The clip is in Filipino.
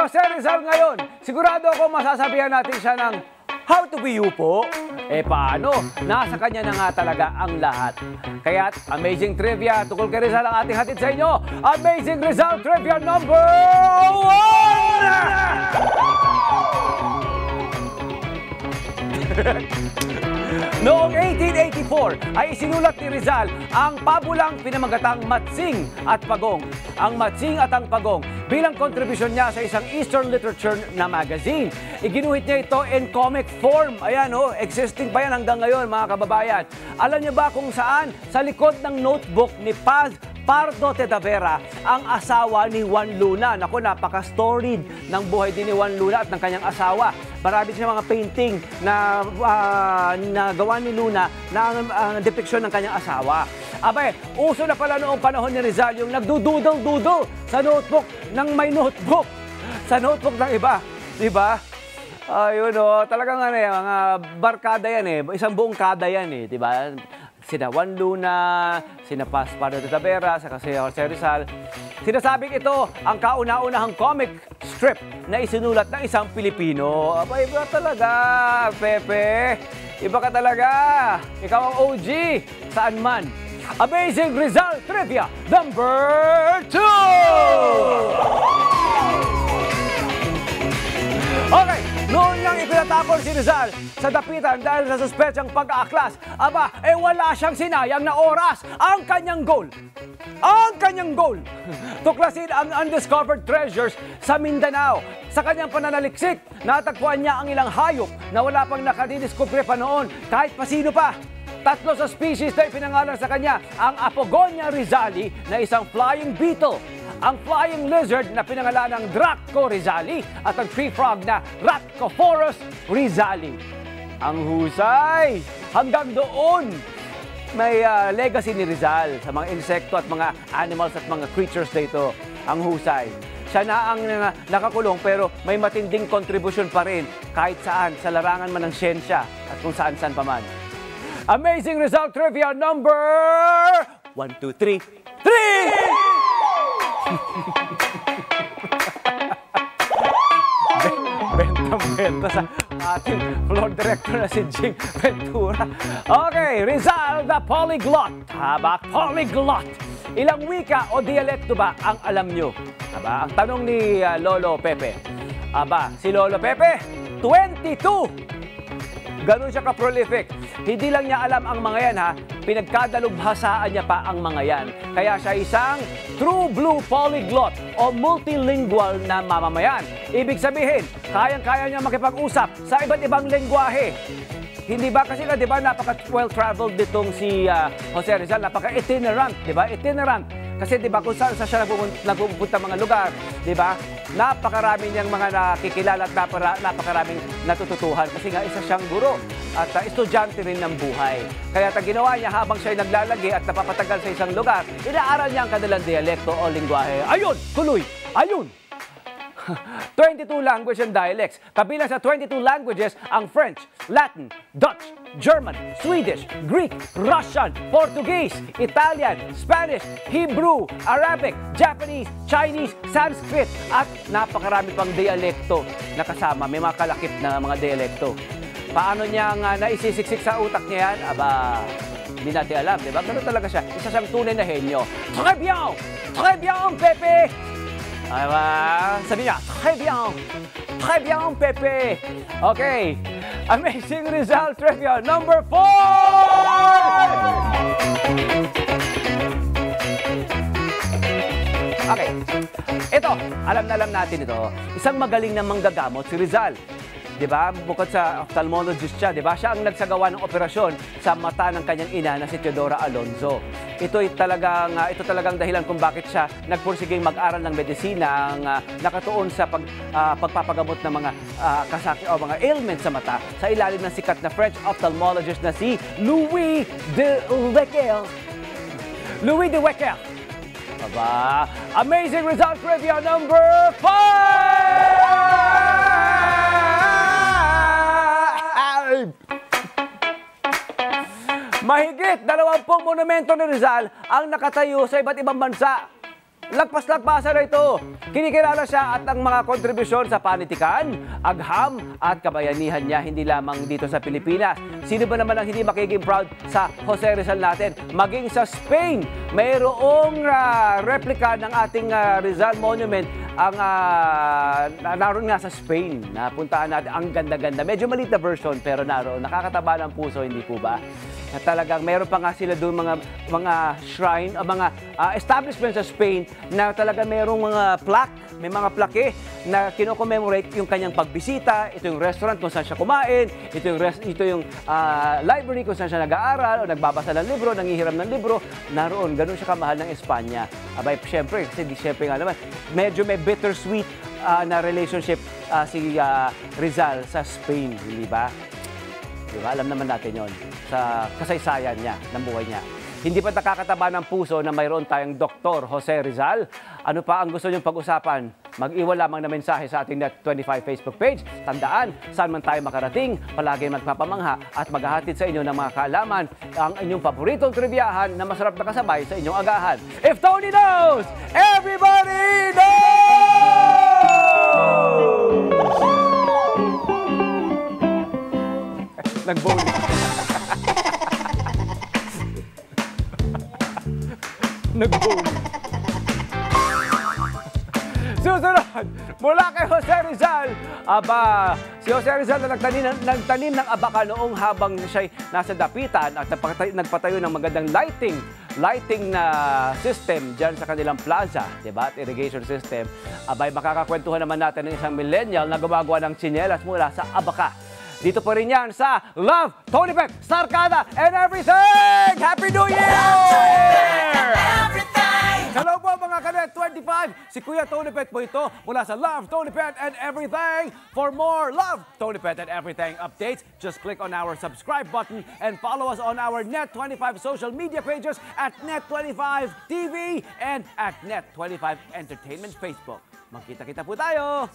Jose Rizal ngayon, sigurado ako masasabihan natin siya ng how to be you po. Eh paano? Nasa kanya na nga talaga ang lahat. Kaya't amazing trivia tungkol kay Rizal ang ating hatid sa inyo. Amazing Rizal Trivia number 1! Noong 1884 ay isinulat ni Rizal ang pabulang pinamagatang Matsing at Pagong. Ang Matsing at ang Pagong bilang kontribusyon niya sa isang Eastern literature na magazine. Iginuhit niya ito in comic form. Ayan existing pa yan hanggang ngayon mga kababayan. Alam niyo ba kung saan? Sa likod ng notebook ni Paz Pardo Tedavera, ang asawa ni Juan Luna. Naku, napaka-storied ng buhay din ni Juan Luna at ng kanyang asawa. Marami siya mga painting na gawa ni Luna na depiction ng kanyang asawa. Abay, uso na pala noong panahon ni Rizal yung nagdududol-dudol sa notebook ng may notebook. Sa notebook ng iba. Diba? Ayun talagang mga barkada yan isang buong kada yan diba? Sina Juan Luna, sina Paz Pardo Tedavera, saka si Jose Rizal. Sinasabing ito ang kauna-unahang comic strip na isinulat ng isang Pilipino. Aba, iba talaga, Pepe. Iba ka talaga. Ikaw ang OG. Saan man. Amazing Rizal Trivia number 2! Okay, noon niyang ipinatapon si Rizal sa dapitan dahil sa suspetsang pag-aaklas. Aba, wala siyang sinayang na oras. Ang kanyang goal, tuklasin ang undiscovered treasures sa Mindanao. Sa kanyang pananaliksik, natagpuan niya ang ilang hayop na wala pang nakadidiskubre pa noon kahit pa sino pa. 3 sa species na ipinangalan sa kanya, ang Apogonia rizali na isang flying beetle, ang flying lizard na pinangalan ng Draco rizali at ang tree frog na Rhatcophorus rizali. Ang husay! Hanggang doon, may legacy ni Rizal sa mga insekto at mga animals at mga creatures dito. Ang husay. Siya na ang nakakulong pero may matinding kontribusyon pa rin kahit saan, sa larangan man ng siyensya at kung saan-saan pa man. Amazing Rizal Trivia number 1, 2, 3. 3! Benta sa ating floor director na si Jing Ventura. Okay, Rizal the Polyglot. Haba, polyglot. Ilang wika o dialekto ba ang alam nyo? Aba, ang tanong ni Lolo Pepe. Aba, si Lolo Pepe, 22! Ganun siya ka-prolific. Hindi lang niya alam ang mga yan pinagkadalubhasaan niya pa ang mga yan. Kaya siya isang true blue polyglot o multilingual na mamamayan. Ibig sabihin, kayang-kaya niya makipag-usap sa iba't ibang lengguwahe. Hindi ba kasi napaka-well-traveled ditong si Jose Rizal, napaka-itinerant, di ba? Itinerant. Kasi di ba kung saan siya nagpupunta mga lugar, di ba? Napakarami niyang mga nakikilala at napakaraming natututuhan kasi nga isa siyang guro at estudyante rin ng buhay. Kaya ang ginawa niya habang siya'y naglalagi at napapatagal sa isang lugar, inaaral niya ang kanilang dialekto o lingwahe. Ayun! Tuloy! Ayun! 22 language and dialects. Kabilang sa 22 languages ang French, Latin, Dutch, German, Swedish, Greek, Russian, Portuguese, Italian, Spanish, Hebrew, Arabic, Japanese, Chinese, Sanskrit at napakarami pang dialekto na kasama. May mga kalakip na mga dialekto. Paano niya naisisiksik sa utak niya yan? Aba, hindi natin alam, di ba? Ganun talaga siya. Isa siyang tunay na henyo. Très bien! Très bien, Pepe! Sabi niya, très bien, Pepe. Okay, Amazing Rizal Trivia number 4! Okay, ito, alam na alam natin ito. Isang magaling na manggagamot si Rizal. Diba? Bukod sa ophthalmologist siya, diba? Siya ang nagsagawa ng operasyon sa mata ng kanyang ina na si Teodora Alonzo. Ito talagang dahilan kung bakit siya nagpursiging mag-aral ng medisina ang nakatuon sa pagpapagamot ng mga kasakit o mga ailments sa mata sa ilalim ng sikat na French ophthalmologist na si Louis de Wecker. Louis de Wecker. Aba, Amazing Result Trivia number 5! Mahigit 20 monumento ni Rizal ang nakatayo sa iba't ibang bansa. lagpas-lagpasan na ito. Kinikilala siya at ang mga kontribusyon sa panitikan, agham at kabayanihan niya hindi lamang dito sa Pilipinas. Sino ba naman ang hindi makiging proud sa Jose Rizal natin? Maging sa Spain, mayroong replica ng ating Rizal Monument ang naroon nga sa Spain. Napuntahan natin, ang ganda-ganda. Medyo maliit na version pero naroon. Nakakataba ng puso, hindi po ba? Na talagang meron pa nga sila doon mga shrine, mga establishment sa Spain na talaga merong mga plaque, may mga plaque na kino-commemorate yung kanyang pagbisita. Ito yung restaurant kung saan siya kumain, ito yung library kung saan siya nag-aaral o nagbabasa ng libro, nangihiram ng libro. Naroon, ganun siya kamahal ng Espanya. Abay, syempre, kasi syempre nga naman, medyo may bittersweet na relationship si Rizal sa Spain, hindi ba? Diba? Alam naman natin yon sa kasaysayan niya, ng buhay niya. Hindi pa nakakataba ng puso na mayroon tayong Dr. Jose Rizal. Ano pa ang gusto niyong pag-usapan? Mag-iwan lamang na mensahe sa ating Net25 Facebook page. Tandaan, saan man tayo makarating, palagi magpapamangha at maghahatid sa inyo ng mga kaalaman ang inyong paboritong triviahan na masarap na kasabay sa inyong agahan. If Tony knows, everybody knows! Nag-bowling. Nag-bowling. Susunod, mula kay Jose Rizal. Si Jose Rizal na nagtanim ng abaka noong habang siya'y nasa dapitan at nagpatayo ng magandang lighting na system dyan sa kanilang plaza, diba? At irrigation system. Abay, makakakwentuhan naman natin ng isang millennial na gumagawa ng tsinelas mula sa abaka. Dito po rin yan sa Love, Tony Pep, Sarkada, and Everything! Happy New Year! Hello po mga Kanet 25! Si Kuya Tony Pet po ito mula sa Love, Tony Pet, and Everything. For more Love, Tony Pet, and Everything updates, just click on our subscribe button and follow us on our Net25 social media pages at Net25 TV and at Net25 Entertainment Facebook. Magkita-kita po tayo!